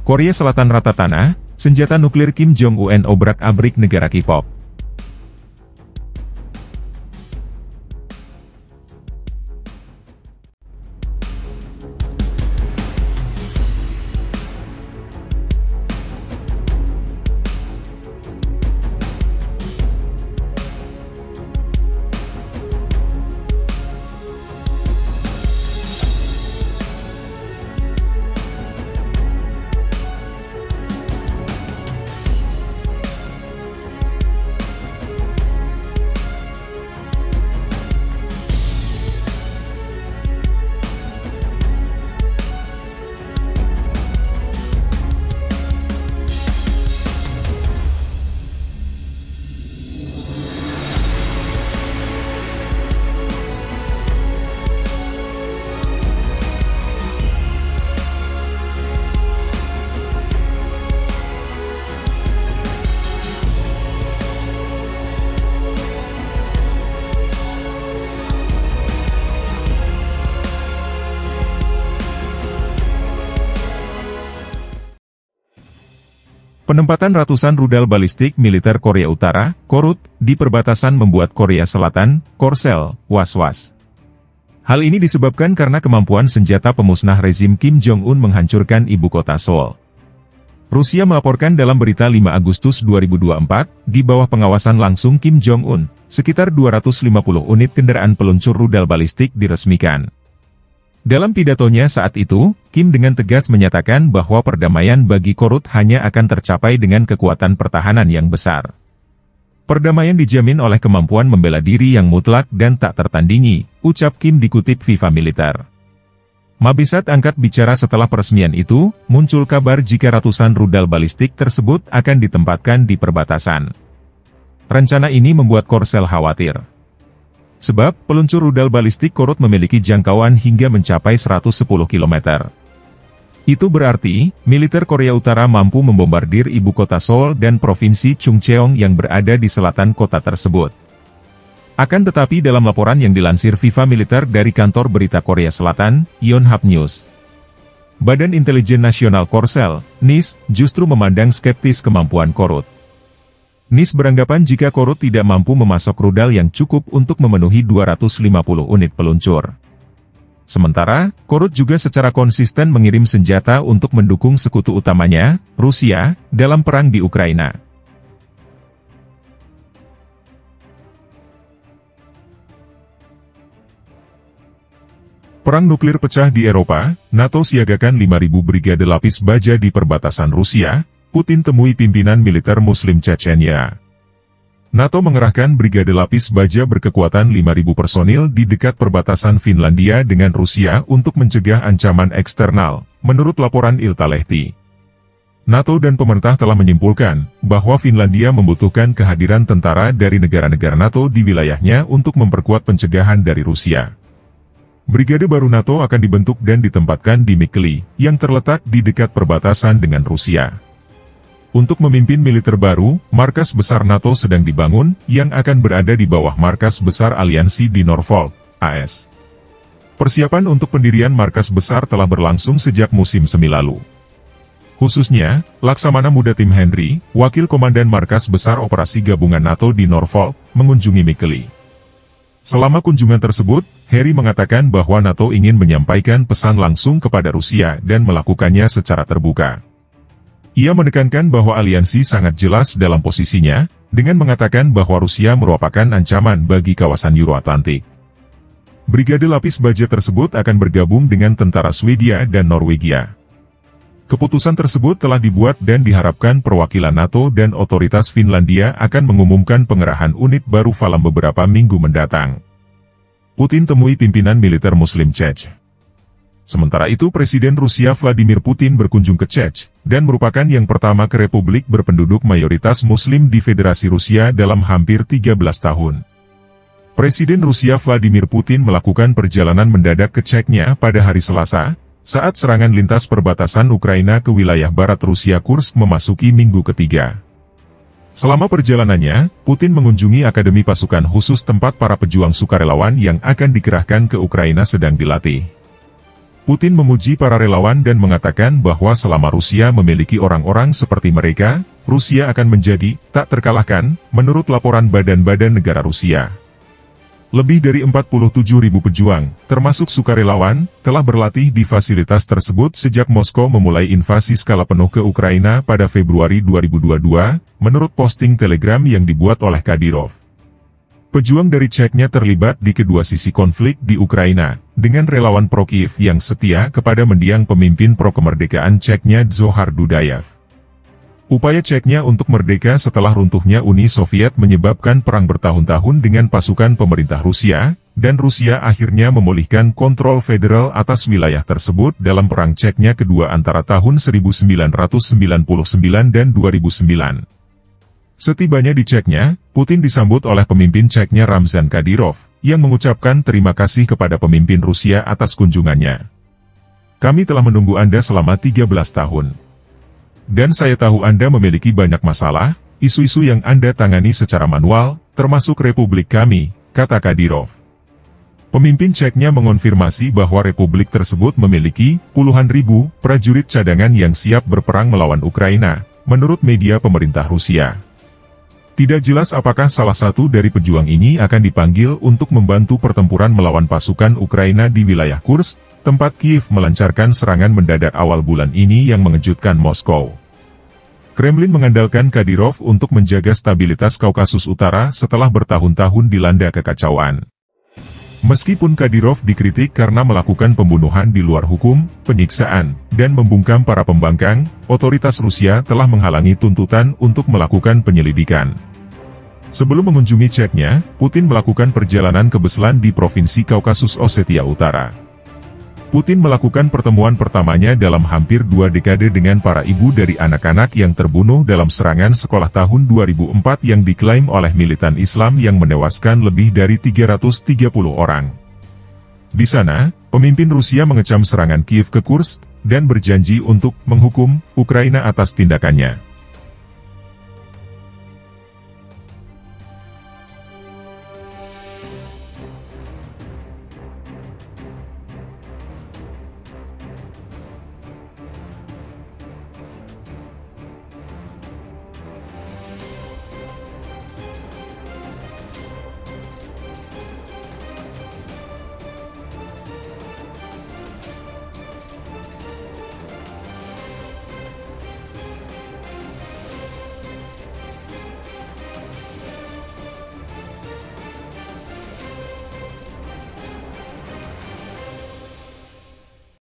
Korea Selatan rata tanah, senjata nuklir Kim Jong-un obrak-abrik negara K-pop. Penempatan ratusan rudal balistik militer Korea Utara, KORUT, di perbatasan membuat Korea Selatan, KORSEL, was-was. Hal ini disebabkan karena kemampuan senjata pemusnah rezim Kim Jong-un menghancurkan ibu kota Seoul. Rusia melaporkan dalam berita 5 Agustus 2024, di bawah pengawasan langsung Kim Jong-un, sekitar 250 unit kendaraan peluncur rudal balistik diresmikan. Dalam pidatonya saat itu, Kim dengan tegas menyatakan bahwa perdamaian bagi KORUT hanya akan tercapai dengan kekuatan pertahanan yang besar. Perdamaian dijamin oleh kemampuan membela diri yang mutlak dan tak tertandingi, ucap Kim dikutip Viva Militer. Mabisat angkat bicara setelah peresmian itu, muncul kabar jika ratusan rudal balistik tersebut akan ditempatkan di perbatasan. Rencana ini membuat KORSEL khawatir. Sebab, peluncur rudal balistik KORUT memiliki jangkauan hingga mencapai 110 km. Itu berarti, militer Korea Utara mampu membombardir ibu kota Seoul dan provinsi Chungcheong yang berada di selatan kota tersebut. Akan tetapi dalam laporan yang dilansir Viva Militer dari kantor berita Korea Selatan, Yonhap News, Badan Intelijen Nasional KORSEL, NIS, justru memandang skeptis kemampuan KORUT. NIS beranggapan jika KORUT tidak mampu memasok rudal yang cukup untuk memenuhi 250 unit peluncur. Sementara, KORUT juga secara konsisten mengirim senjata untuk mendukung sekutu utamanya, Rusia, dalam perang di Ukraina. Perang nuklir pecah di Eropa, NATO siagakan 5.000 brigade lapis baja di perbatasan Rusia, Putin temui pimpinan militer Muslim Chechnya. NATO mengerahkan brigade lapis baja berkekuatan 5.000 personil di dekat perbatasan Finlandia dengan Rusia untuk mencegah ancaman eksternal, menurut laporan Iltalehti. NATO dan pemerintah telah menyimpulkan bahwa Finlandia membutuhkan kehadiran tentara dari negara-negara NATO di wilayahnya untuk memperkuat pencegahan dari Rusia. Brigade baru NATO akan dibentuk dan ditempatkan di Mikkeli, yang terletak di dekat perbatasan dengan Rusia. Untuk memimpin militer baru, markas besar NATO sedang dibangun, yang akan berada di bawah markas besar aliansi di Norfolk, AS. Persiapan untuk pendirian markas besar telah berlangsung sejak musim semi lalu. Khususnya, Laksamana Muda Tim Henry, wakil komandan markas besar operasi gabungan NATO di Norfolk, mengunjungi Mikkeli. Selama kunjungan tersebut, Harry mengatakan bahwa NATO ingin menyampaikan pesan langsung kepada Rusia dan melakukannya secara terbuka. Ia menekankan bahwa aliansi sangat jelas dalam posisinya, dengan mengatakan bahwa Rusia merupakan ancaman bagi kawasan Euro-Atlantik. Brigade lapis baja tersebut akan bergabung dengan tentara Swedia dan Norwegia. Keputusan tersebut telah dibuat dan diharapkan perwakilan NATO dan otoritas Finlandia akan mengumumkan pengerahan unit baru dalam beberapa minggu mendatang. Putin temui pimpinan militer Muslim Czech. Sementara itu Presiden Rusia Vladimir Putin berkunjung ke Czech, dan merupakan yang pertama ke republik berpenduduk mayoritas Muslim di Federasi Rusia dalam hampir 13 tahun. Presiden Rusia Vladimir Putin melakukan perjalanan mendadak ke Czechnya pada hari Selasa, saat serangan lintas perbatasan Ukraina ke wilayah barat Rusia Kursk memasuki minggu ketiga. Selama perjalanannya, Putin mengunjungi Akademi Pasukan Khusus tempat para pejuang sukarelawan yang akan dikerahkan ke Ukraina sedang dilatih. Putin memuji para relawan dan mengatakan bahwa selama Rusia memiliki orang-orang seperti mereka, Rusia akan menjadi tak terkalahkan, menurut laporan badan-badan negara Rusia. Lebih dari 47.000 pejuang, termasuk sukarelawan, telah berlatih di fasilitas tersebut sejak Moskow memulai invasi skala penuh ke Ukraina pada Februari 2022, menurut posting Telegram yang dibuat oleh Kadyrov. Pejuang dari Chechnya terlibat di kedua sisi konflik di Ukraina, dengan relawan pro-Kiev yang setia kepada mendiang pemimpin pro-kemerdekaan Chechnya Dzohar Dudayev. Upaya Chechnya untuk merdeka setelah runtuhnya Uni Soviet menyebabkan perang bertahun-tahun dengan pasukan pemerintah Rusia, dan Rusia akhirnya memulihkan kontrol federal atas wilayah tersebut dalam Perang Chechnya kedua antara tahun 1999 dan 2009. Setibanya di Chechnya, Putin disambut oleh pemimpin Chechnya Ramzan Kadyrov, yang mengucapkan terima kasih kepada pemimpin Rusia atas kunjungannya. Kami telah menunggu Anda selama 13 tahun. Dan saya tahu Anda memiliki banyak masalah, isu-isu yang Anda tangani secara manual, termasuk Republik kami, kata Kadyrov. Pemimpin Chechnya mengonfirmasi bahwa republik tersebut memiliki puluhan ribu prajurit cadangan yang siap berperang melawan Ukraina, menurut media pemerintah Rusia. Tidak jelas apakah salah satu dari pejuang ini akan dipanggil untuk membantu pertempuran melawan pasukan Ukraina di wilayah Kursk, tempat Kiev melancarkan serangan mendadak awal bulan ini yang mengejutkan Moskow. Kremlin mengandalkan Kadyrov untuk menjaga stabilitas Kaukasus Utara setelah bertahun-tahun dilanda kekacauan. Meskipun Kadyrov dikritik karena melakukan pembunuhan di luar hukum, penyiksaan, dan membungkam para pembangkang, otoritas Rusia telah menghalangi tuntutan untuk melakukan penyelidikan. Sebelum mengunjungi Chechnya, Putin melakukan perjalanan ke Beslan di Provinsi Kaukasus Osetia Utara. Putin melakukan pertemuan pertamanya dalam hampir 2 dekade dengan para ibu dari anak-anak yang terbunuh dalam serangan sekolah tahun 2004 yang diklaim oleh militan Islam yang menewaskan lebih dari 330 orang. Di sana, pemimpin Rusia mengecam serangan Kiev ke Kursk, dan berjanji untuk menghukum Ukraina atas tindakannya.